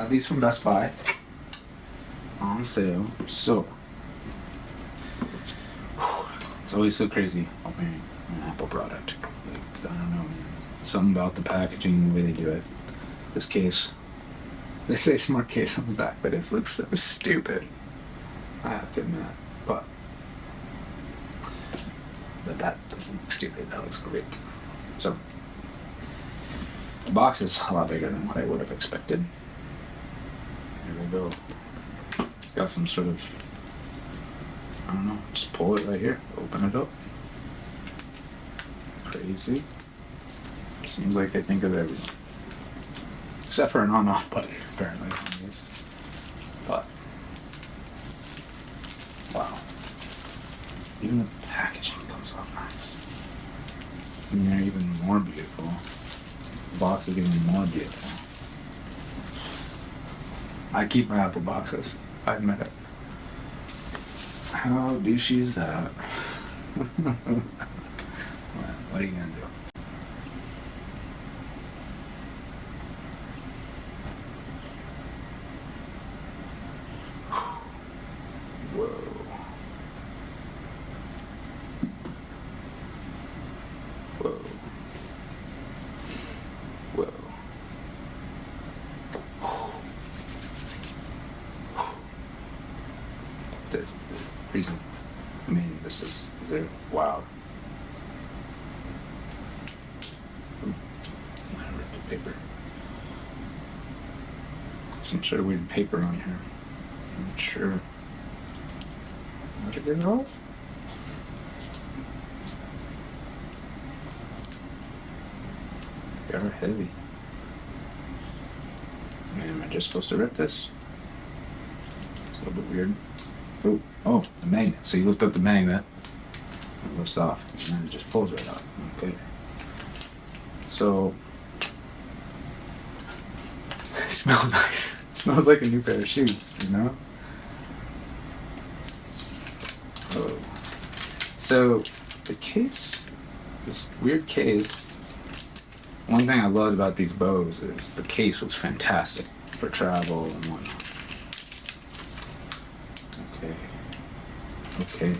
Got these from Best Buy on sale. So it's always so crazy opening an Apple product. Like, I don't know, man. Something about the packaging, the way they do it. This case, they say smart case on the back, but it looks so stupid. I have to admit, but that doesn't look stupid. That looks great. So the box is a lot bigger than what I would have expected. Here we go. It's got some sort of, I don't know, just pull it right here, open it up. Crazy. Seems like they think of everything. Except for an on-off button, apparently, on these. But, wow. Even the packaging comes out nice. And they're even more beautiful. The box is even more beautiful. I keep my Apple boxes. I admit it. How douchey is that? What are you gonna do? Whoa. Whoa. Whoa. This reason. I mean, this is wow. I ripped the paper. Some sort of weird paper on here. I'm not sure. Did it get off? They are heavy. Man, am I just supposed to rip this? It's a little bit weird. Ooh, oh, the magnet. So you lift up the magnet, it lifts off, and then it just pulls right out. Okay. So, it smells nice. It smells like a new pair of shoes, you know? Oh. So, the case, this weird case, one thing I loved about these Bose is the case was fantastic for travel and whatnot. Okay.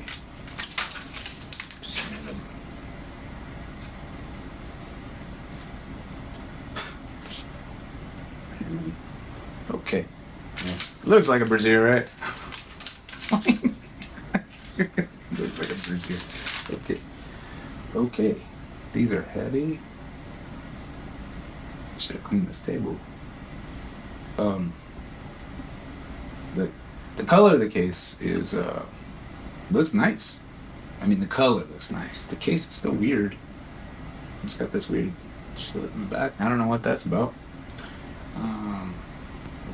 Just random. Okay. Yeah. Looks like a brassiere, right? Looks like a brassiere. Okay. Okay. These are heavy. Should have cleaned this table. The color of the case is looks nice. I mean, the color looks nice. The case is still weird. It's got this weird slit in the back. I don't know what that's about.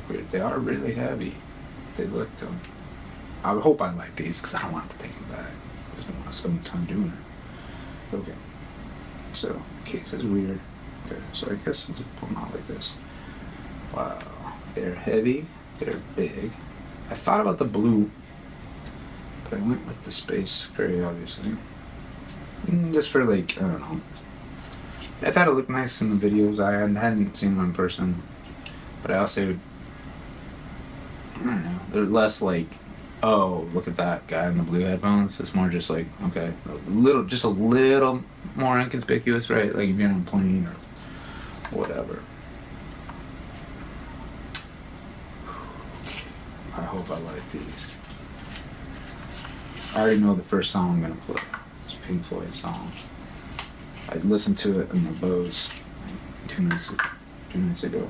Weird. They are really heavy. They look. I hope I like these because I don't want to take them back. I just don't want to spend time doing it. Okay. So the case is weird. Okay. So I guess I'll just pull them out like this. Wow. They're heavy. They're big. I thought about the blue. I went with the space gray, obviously. Just for like, I don't know. I thought it looked nice in the videos. I hadn't seen them in person. But I also, I don't know. They're less like, oh, look at that guy in the blue headphones. It's more just like, okay, just a little more inconspicuous, right? Like if you're on a plane or whatever. I hope I like these. I already know the first song I'm gonna play. It's a Pink Floyd song. I listened to it in the Bose like 2 minutes ago.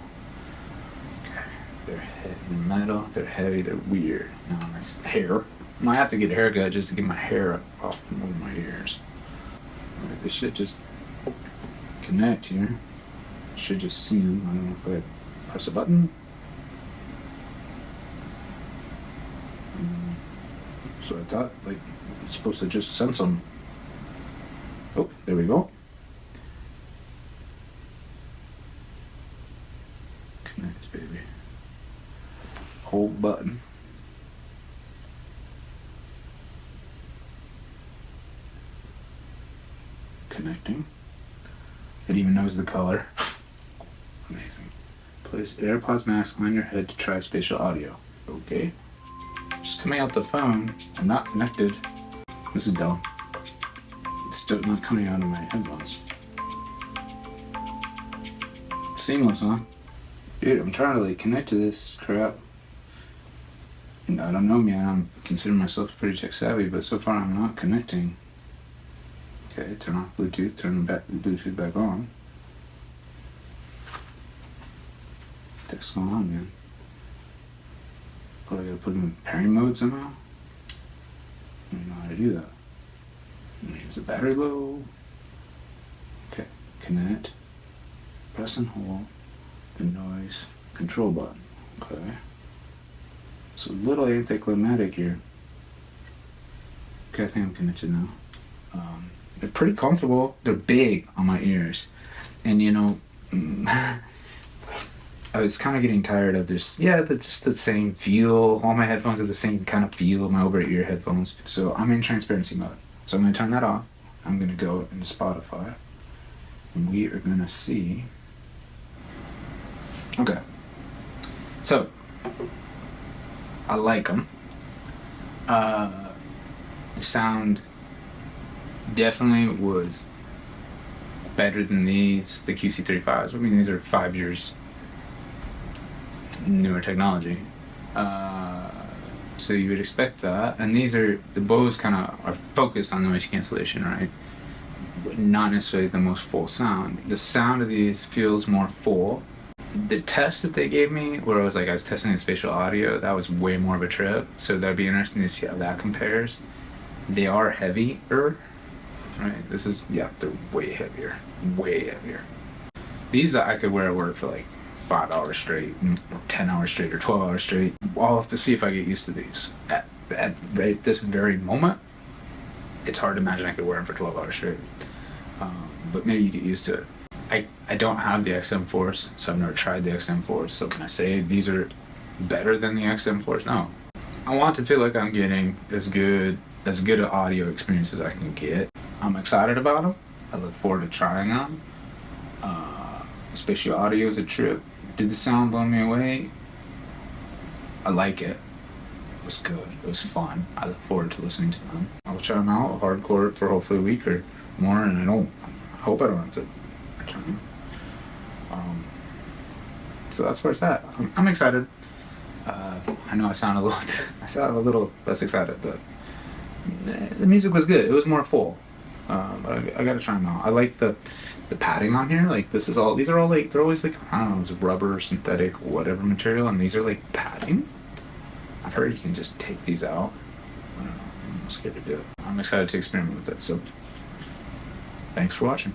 Okay, they're heavy metal. They're heavy. They're weird. Now my hair. I might have to get a haircut just to get my hair off from over my ears. Right, this should just connect here. Should just see them. I don't know if I press a button. So I thought, like, it's supposed to just send some. Oh, there we go. Connect, baby. Hold button. Connecting. It even knows the color. Amazing. Play Place AirPods Max on your head to try spatial audio. Okay. Just coming out the phone. I'm not connected. This is dumb. It's still not coming out of my headphones. Seamless, huh? Dude, I'm trying to like connect to this crap. And I don't know, man. I consider myself pretty tech savvy, but so far I'm not connecting. Okay, turn off Bluetooth, turn the Bluetooth back on. What's going on, man? What, I gotta put them in pairing mode somehow? I don't know how to do that. Is the battery low? Okay, connect. Press and hold the noise control button. Okay. So a little anticlimactic here. Okay, I think I'm connected now. They're pretty comfortable. They're big on my ears. And you know, I was kind of getting tired of this. Yeah, just the same feel. All my headphones have the same kind of feel, my over-ear headphones. So I'm in transparency mode. So I'm going to turn that off. I'm going to go into Spotify. And we are going to see. Okay. So, I like them. The sound definitely was better than these, the QC35s. I mean, these are 5 years newer technology. So you would expect that. And these are, the Bose kind of are focused on noise cancellation, right? But not necessarily the most full sound. The sound of these feels more full. The test that they gave me, where I was testing the spatial audio, that was way more of a trip. So that'd be interesting to see how that compares. They are heavier, right? This is, yeah, they're way heavier. Way heavier. These I could wear at work for like 5 hours straight, or 10 hours straight, or 12 hours straight. I'll have to see if I get used to these. At this very moment, it's hard to imagine I could wear them for 12 hours straight. But maybe you get used to it. I don't have the XM4s, so I've never tried the XM4s. So can I say these are better than the XM4s? No. I want to feel like I'm getting as good an audio experience as I can get. I'm excited about them. I look forward to trying them. Spatial audio is a trip. Did the sound blow me away? I like it. It was good. It was fun. I look forward to listening to them. I'll try them out hardcore for hopefully a week or more, and I hope I don't have to return them. So that's where it's at. I'm excited. I know I sound a little less excited, but the music was good. It was more full. But I gotta try them out. I like the padding on here. Like these are all like, they're always like, I don't know, it's rubber, synthetic, whatever material, and these are like padding. I've heard you can just take these out. I don't know, I'm scared to do it. I'm excited to experiment with it, so thanks for watching.